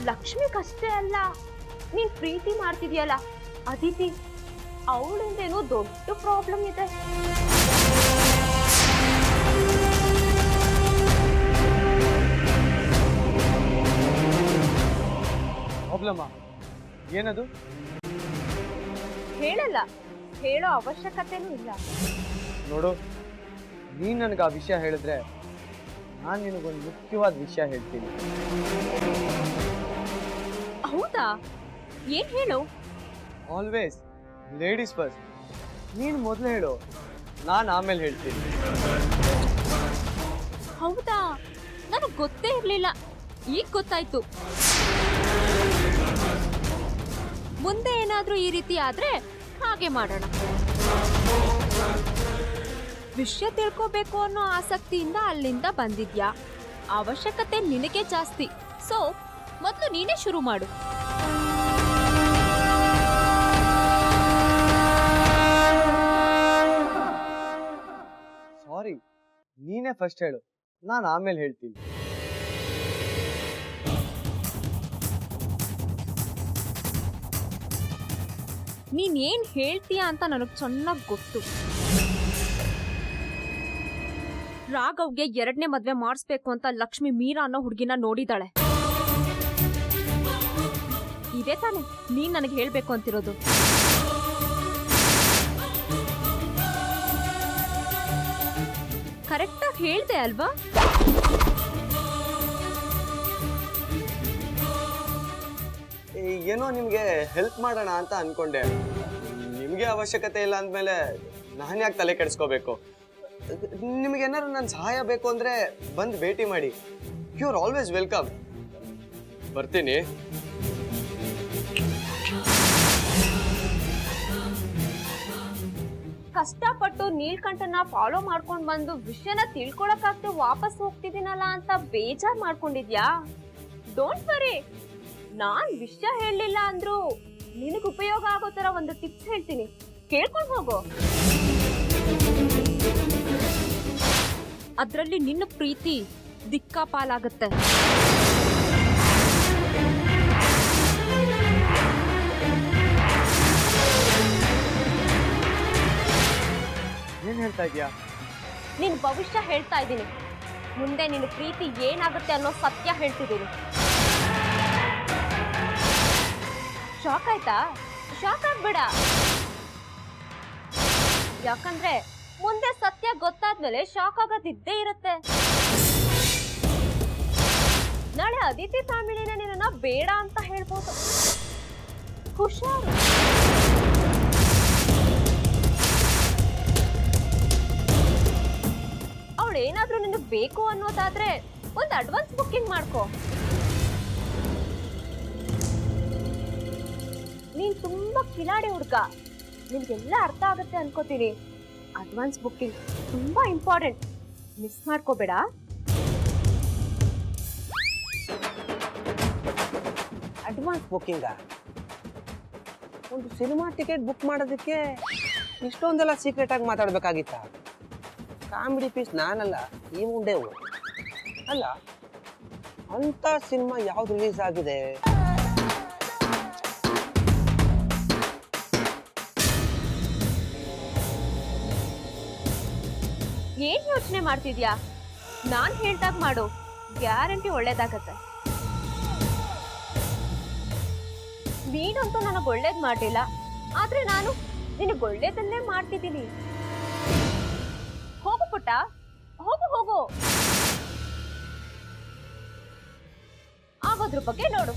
ಲಕ್ಷ್ಮಿಗಷ್ಟೇ ಅಲ್ಲ, ನೀನ್ ಪ್ರೀತಿ ಮಾಡ್ತಿದ್ಯಲ್ಲ ಅದಿತಿ, ಅವಳಿಂದೇನೋ ದೊಡ್ಡ ಪ್ರಾಬ್ಲಮ್ ಇದೆ. ಪ್ರಾಬ್ಲಮ್ ಏನದು? ಹೇಳಲ್ಲ, ಹೇಳೋ ಅವಶ್ಯಕತೆನೂ ಇಲ್ಲ. ನೋಡು, ನೀನ್ ನನಗೆ ಆ ವಿಷಯ ಹೇಳಿದ್ರೆ ನಾನು ನಿನಗೊಂದು ಮುಖ್ಯವಾದ ವಿಷಯ ಹೇಳ್ತೀನಿ. ಹೌದಾ? ಏನ್ ಹೇಳು? Always ladies first. ನೀನು ಮೊದಲು ಹೇಳು, ನಾನು ಆಮೇಲೆ ಹೇಳ್ತೀನಿ. ಹೌದಾ? ನನಗೆ ಗೊತ್ತೇ ಇರ್ಲಿಲ್ಲ, ಈಗ ಗೊತ್ತಾಯ್ತು. ಮುಂದೆ ಏನಾದ್ರೂ ಈ ರೀತಿ ಆದ್ರೆ ಹಾಗೆ ಮಾಡೋಣ. ವಿಷಯ ತಿಳ್ಕೋಬೇಕು ಅನ್ನೋ ಆಸಕ್ತಿಯಿಂದ ಅಲ್ಲಿಂದ ಬಂದಿದ್ಯಾ, ಅವಶ್ಯಕತೆ ನಿನಗೆ ಜಾಸ್ತಿ. ಸೊ ಮೊದಲು ನೀನೇ ಶುರು ಮಾಡು. ಸಾರಿ, ನೀನೇ ಫಸ್ಟ್ ಹೇಳು, ನಾನು ಆಮೇಲೆ ಹೇಳ್ತೀನಿ. ನೀನ್ ಏನ್ ಹೇಳ್ತೀಯ ಅಂತ ನನಗ್ ಚೆನ್ನಾಗ್ ಗೊತ್ತು. ರಾಘವ್ಗೆ 2ನೇ ಮದ್ವೆ ಮಾಡಿಸ್ಬೇಕು ಅಂತ ಲಕ್ಷ್ಮಿ ಮೀರಾ ಅನ್ನೋ ಹುಡುಗಿನ ನೋಡಿದಾಳೆ. ಇದೇ ತಾನೆ ನೀನ್ ನನಗೆ ಹೇಳ್ಬೇಕು ಅಂತಿರೋದು? ಕರೆಕ್ಟಾಗಿ ಹೇಳ್ದೆ ಅಲ್ವಾ? ಏನೋ ನಿಮಗೆ ಹೆಲ್ಪ್ ಮಾಡೋಣ ಅಂತ ಅನ್ಕೊಂಡೆ. ನಿಮಗೆ ಅವಶ್ಯಕತೆ ಇಲ್ಲ ಅಂದಮೇಲೆ ನಾನು ಯಾಕೆ ತಲೆ ಕೆಡಿಸ್ಕೋಬೇಕು? ನಿಮಗೆ ಏನಾದ್ರು ನನ್ನ ಸಹಾಯ ಬೇಕು ಅಂದ್ರೆ ಬಂದು ಭೇಟಿ ಮಾಡಿ. You are always welcome. ಬರ್ತೀನಿ. ಕಷ್ಟಪಟ್ಟು ನೀಲ್ಕಂಠನ ಫಾಲೋ ಮಾಡ್ಕೊಂಡ್ ಬಂದು ವಿಷಯನ ತಿಳ್ಕೊಳಕ್ಕಾಗ್ತೇ ವಾಪಸ್ ಹೋಗ್ತಿದ್ದೀನಲ್ಲ ಅಂತ ಬೇಜಾರ್ ಮಾಡ್ಕೊಂಡಿದ್ಯಾ? ಡೋಂಟ್ ವರಿ, ನಾನ್ ವಿಷಯ ಹೇಳಲಿಲ್ಲ ಅಂದ್ರೂ ನಿನಗ್ ಉಪಯೋಗ ಆಗೋ ತರ ಒಂದು ಟಿಪ್ಸ್ ಹೇಳ್ತೀನಿ, ಕೇಳ್ಕೊಂಡ್ ಹೋಗೋ. ಅದ್ರಲ್ಲಿ ನಿನ್ನ ಪ್ರೀತಿ ದಿಕ್ಕಾಪಾಲಾಗತ್ತೆ. ಏನ್ ಹೇಳ್ತಾ ಇದೀಯಾ? ನಿನ್ ಭವಿಷ್ಯ ಹೇಳ್ತಾ ಇದ್ದೀನಿ. ಮುಂದೆ ನಿನ್ನ ಪ್ರೀತಿ ಏನಾಗುತ್ತೆ ಅನ್ನೋ ಸತ್ಯ ಹೇಳ್ತಿದ್ದೀನಿ. ಶಾಕ್ ಆಯ್ತಾ? ಶಾಕ್ ಆಗ್ಬೇಡ, ಯಾಕಂದ್ರೆ ಮುಂದೆ ಸತ್ಯ ಗೊತ್ತಾದ್ಮೇಲೆ ಶಾಕ್ ಆಗೋದಿದ್ದೇ ಇರುತ್ತೆ. ನಾಳೆ ಅದಿತಿ ಫ್ಯಾಮಿಲಿನ ನಿನ್ನ ಬೇಡ ಅಂತ ಹೇಳ್ಬೋದು. ಹುಷಾರು. ಅವಳೇನಾದ್ರೂ ನಿನಗೆ ಬೇಕು ಅನ್ನೋದಾದ್ರೆ ಒಂದು ಅಡ್ವಾನ್ಸ್ ಬುಕ್ಕಿಂಗ್ ಮಾಡ್ಕೋ. ನೀನ್ ತುಂಬಾ ಕಿಲಾಡಿ ಹುಡ್ಗ, ನಿನ್ಗೆಲ್ಲ ಅರ್ಥ ಆಗುತ್ತೆ ಅನ್ಕೋತೀನಿ. ಅಡ್ವಾನ್ಸ್ ಬುಕ್ಕಿಂಗ್ ತುಂಬಾ ಇಂಪಾರ್ಟೆಂಟ್, ಮಿಸ್ ಮಾಡ್ಕೋಬೇಡ. Advance booking? ಒಂದು ಸಿನಿಮಾ ಟಿಕೆಟ್ ಬುಕ್ ಮಾಡೋದಕ್ಕೆ ಇಷ್ಟೊಂದೆಲ್ಲ ಸೀಕ್ರೆಟ್ ಆಗಿ ಮಾತಾಡ್ಬೇಕಾಗಿತ್ತ? ಕಾಮಿಡಿ ಪೀಸ್ ನಾನಲ್ಲ, ಈ ಮುಂಡೆವು ಅಲ್ಲ. ಅಂತ ಸಿನಿಮಾ ಯಾವ್ದು ರಿಲೀಸ್ ಆಗಿದೆ? ಏನ್ ಯೋಚನೆ ಮಾಡ್ತಿದ್ಯಾ? ನಾನ್ ಹೇಳ್ದಾಗ ಮಾಡು, ಗ್ಯಾರಂಟಿ ಒಳ್ಳೇದಾಗತ್ತೆ. ನೀನಂತೂ ನನಗ್ ಒಳ್ಳೇದ್ ಮಾಡ್ಲಿಲ್ಲ, ಆದ್ರೆ ನಾನು ನಿನಗ್ ಒಳ್ಳೇದನ್ನೇ ಮಾಡ್ತಿದ್ದೀನಿ. ಹೋಗು ಪುಟ್ಟ, ಹೋಗು ಹೋಗು. ಆಗೋದ್ರ ಬಗ್ಗೆ ನೋಡು.